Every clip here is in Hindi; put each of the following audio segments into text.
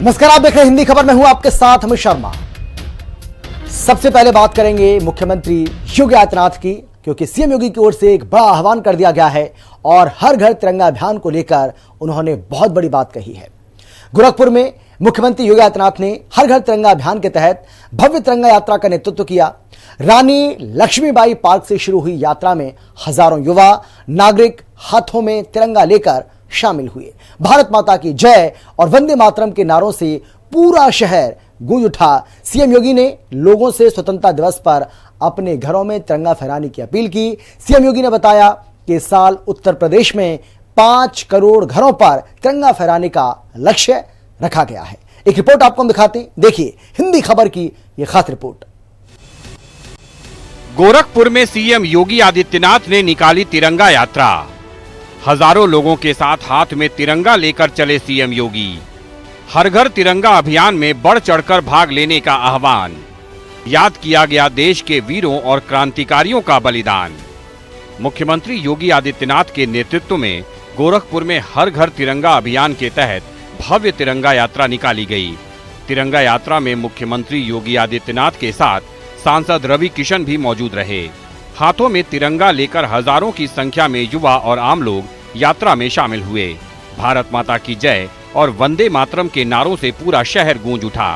नमस्कार, आप देख रहे हैं हिंदी खबर में हूं आपके साथ अमित शर्मा। सबसे पहले बात करेंगे मुख्यमंत्री योगी आदित्यनाथ की, क्योंकि सीएम योगी की ओर से एक बड़ा आह्वान कर दिया गया है और हर घर तिरंगा अभियान को लेकर उन्होंने बहुत बड़ी बात कही है। गोरखपुर में मुख्यमंत्री योगी आदित्यनाथ ने हर घर तिरंगा अभियान के तहत भव्य तिरंगा यात्रा का नेतृत्व किया। रानी लक्ष्मीबाई पार्क से शुरू हुई यात्रा में हजारों युवा नागरिक हाथों में तिरंगा लेकर शामिल हुए। भारत माता की जय और वंदे मातरम के नारों से पूरा शहर गूंज उठा। सीएम योगी ने लोगों से स्वतंत्रता दिवस पर अपने घरों में तिरंगा फहराने की अपील की। सीएम योगी ने बताया कि इस साल उत्तर प्रदेश में 5 करोड़ घरों पर तिरंगा फहराने का लक्ष्य रखा गया है। एक रिपोर्ट आपको हम दिखाते हैं, देखिए हिंदी खबर की यह खास रिपोर्ट। गोरखपुर में सीएम योगी आदित्यनाथ ने निकाली तिरंगा यात्रा। हजारों लोगों के साथ हाथ में तिरंगा लेकर चले सीएम योगी। हर घर तिरंगा अभियान में बढ़ चढ़कर भाग लेने का आह्वान। याद किया गया देश के वीरों और क्रांतिकारियों का बलिदान। मुख्यमंत्री योगी आदित्यनाथ के नेतृत्व में गोरखपुर में हर घर तिरंगा अभियान के तहत भव्य तिरंगा यात्रा निकाली गई। तिरंगा यात्रा में मुख्यमंत्री योगी आदित्यनाथ के साथ सांसद रवि किशन भी मौजूद रहे। हाथों में तिरंगा लेकर हजारों की संख्या में युवा और आम लोग यात्रा में शामिल हुए। भारत माता की जय और वंदे मातरम के नारों से पूरा शहर गूंज उठा।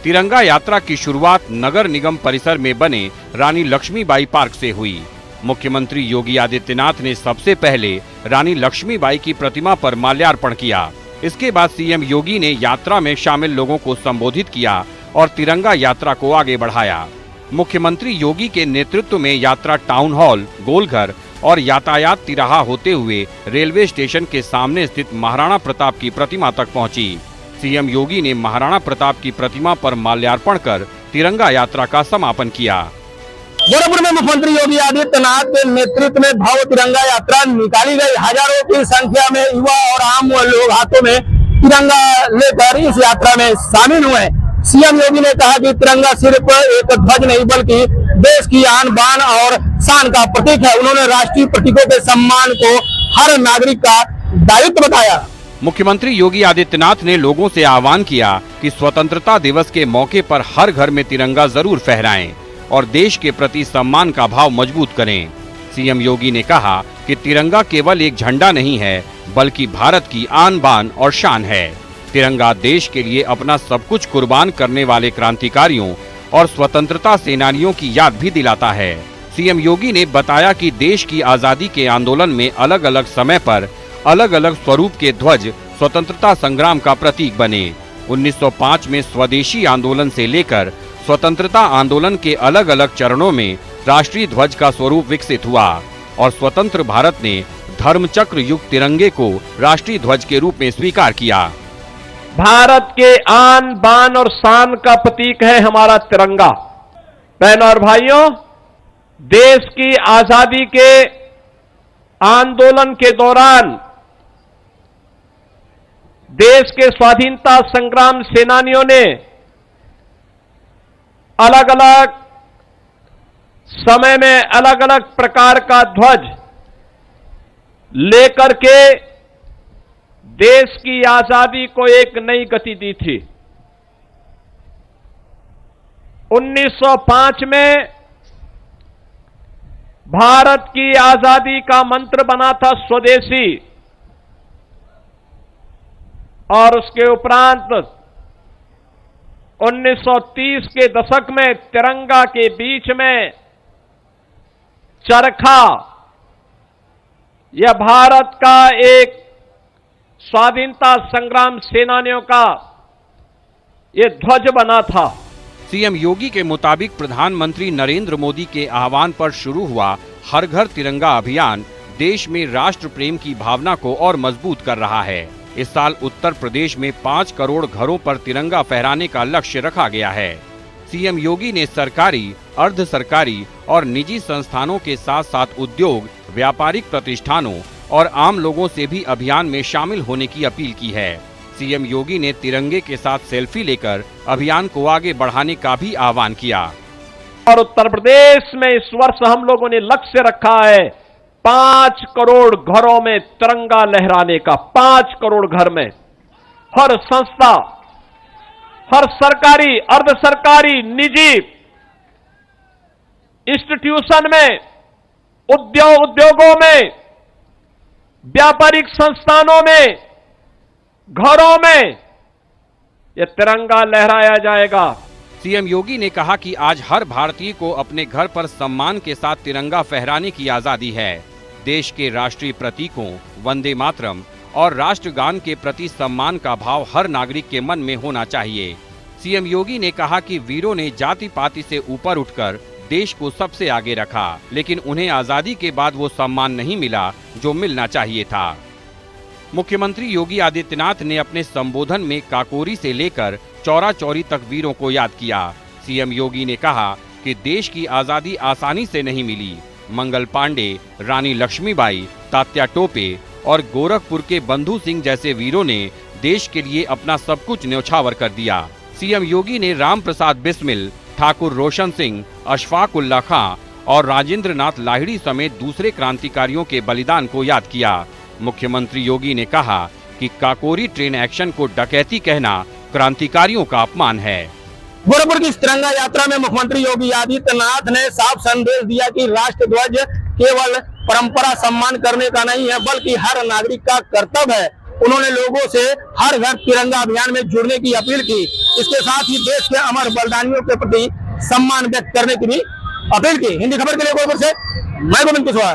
तिरंगा यात्रा की शुरुआत नगर निगम परिसर में बने रानी लक्ष्मीबाई पार्क से हुई। मुख्यमंत्री योगी आदित्यनाथ ने सबसे पहले रानी लक्ष्मीबाई की प्रतिमा पर माल्यार्पण किया। इसके बाद सीएम योगी ने यात्रा में शामिल लोगों को संबोधित किया और तिरंगा यात्रा को आगे बढ़ाया। मुख्यमंत्री योगी के नेतृत्व में यात्रा टाउन हॉल, गोलघर और यातायात तिराहा होते हुए रेलवे स्टेशन के सामने स्थित महाराणा प्रताप की प्रतिमा तक पहुंची। सीएम योगी ने महाराणा प्रताप की प्रतिमा पर माल्यार्पण कर तिरंगा यात्रा का समापन किया। गोरखपुर में मुख्यमंत्री योगी आदित्यनाथ के नेतृत्व में भव्य तिरंगा यात्रा निकाली गई। हजारों की संख्या में युवा और आम लोग हाथों में तिरंगा लेकर इस यात्रा में शामिल हुए। सीएम योगी ने कहा कि तिरंगा सिर्फ एक ध्वज नहीं बल्कि देश की आन बान और शान का प्रतीक है। उन्होंने राष्ट्रीय प्रतीकों के सम्मान को हर नागरिक का दायित्व बताया। मुख्यमंत्री योगी आदित्यनाथ ने लोगों से आह्वान किया कि स्वतंत्रता दिवस के मौके पर हर घर में तिरंगा जरूर फहराएं और देश के प्रति सम्मान का भाव मजबूत करें। सीएम योगी ने कहा कि तिरंगा केवल एक झंडा नहीं है बल्कि भारत की आन बान और शान है। तिरंगा देश के लिए अपना सब कुछ कुर्बान करने वाले क्रांतिकारियों और स्वतंत्रता सेनानियों की याद भी दिलाता है। सीएम योगी ने बताया कि देश की आजादी के आंदोलन में अलग अलग समय पर अलग अलग स्वरूप के ध्वज स्वतंत्रता संग्राम का प्रतीक बने। 1905 में स्वदेशी आंदोलन से लेकर स्वतंत्रता आंदोलन के अलग अलग चरणों में राष्ट्रीय ध्वज का स्वरूप विकसित हुआ और स्वतंत्र भारत ने धर्मचक्र युक्त तिरंगे को राष्ट्रीय ध्वज के रूप में स्वीकार किया। भारत के आन बान और शान का प्रतीक है हमारा तिरंगा। बहनों और भाइयों, देश की आजादी के आंदोलन के दौरान देश के स्वाधीनता संग्राम सेनानियों ने अलग अलग समय में अलग अलग प्रकार का ध्वज लेकर के देश की आजादी को एक नई गति दी थी। 1905 में भारत की आजादी का मंत्र बना था स्वदेशी, और उसके उपरांत 1930 के दशक में तिरंगा के बीच में चरखा, यह भारत का एक स्वाधीनता संग्राम सेनानियों का ये ध्वज बना था। सीएम योगी के मुताबिक प्रधानमंत्री नरेंद्र मोदी के आह्वान पर शुरू हुआ हर घर तिरंगा अभियान देश में राष्ट्र प्रेम की भावना को और मजबूत कर रहा है। इस साल उत्तर प्रदेश में 5 करोड़ घरों पर तिरंगा फहराने का लक्ष्य रखा गया है। सीएम योगी ने सरकारी, अर्ध सरकारी और निजी संस्थानों के साथ साथ उद्योग, व्यापारिक प्रतिष्ठानों और आम लोगों से भी अभियान में शामिल होने की अपील की है। सीएम योगी ने तिरंगे के साथ सेल्फी लेकर अभियान को आगे बढ़ाने का भी आह्वान किया। और उत्तर प्रदेश में इस वर्ष हम लोगों ने लक्ष्य रखा है 5 करोड़ घरों में तिरंगा लहराने का। 5 करोड़ घर में हर संस्था, हर सरकारी, अर्ध सरकारी, निजी इंस्टीट्यूशन में, उद्योगों में, व्यापारिक संस्थानों में, घरों में यह तिरंगा लहराया जाएगा। सीएम योगी ने कहा कि आज हर भारतीय को अपने घर पर सम्मान के साथ तिरंगा फहराने की आजादी है। देश के राष्ट्रीय प्रतीकों, वंदे मातरम और राष्ट्रगान के प्रति सम्मान का भाव हर नागरिक के मन में होना चाहिए। सीएम योगी ने कहा कि वीरों ने जाति पाति से ऊपर उठकर देश को सबसे आगे रखा, लेकिन उन्हें आजादी के बाद वो सम्मान नहीं मिला जो मिलना चाहिए था। मुख्यमंत्री योगी आदित्यनाथ ने अपने संबोधन में काकोरी से लेकर चौरा चौरी तक वीरों को याद किया। सीएम योगी ने कहा कि देश की आजादी आसानी से नहीं मिली। मंगल पांडे, रानी लक्ष्मीबाई, तात्या टोपे और गोरखपुर के बंधु सिंह जैसे वीरों ने देश के लिए अपना सब कुछ न्यौछावर कर दिया। सीएम योगी ने राम प्रसाद बिस्मिल, ठाकुर रोशन सिंह, अशफाक उल्ला खां और राजेंद्र नाथ लाहिड़ी समेत दूसरे क्रांतिकारियों के बलिदान को याद किया। मुख्यमंत्री योगी ने कहा कि काकोरी ट्रेन एक्शन को डकैती कहना क्रांतिकारियों का अपमान है। गोरखपुर की इस तिरंगा यात्रा में मुख्यमंत्री योगी आदित्यनाथ ने साफ संदेश दिया कि राष्ट्र ध्वज केवल परंपरा सम्मान करने का नहीं है, बल्कि हर नागरिक का कर्तव्य है। उन्होंने लोगों से हर घर तिरंगा अभियान में जुड़ने की अपील की। इसके साथ ही देश के अमर बलिदानियों के प्रति सम्मान व्यक्त करने की भी अपील की। हिंदी खबर के लिए गोरखपुर से मैं गोविंद कुशवाहा।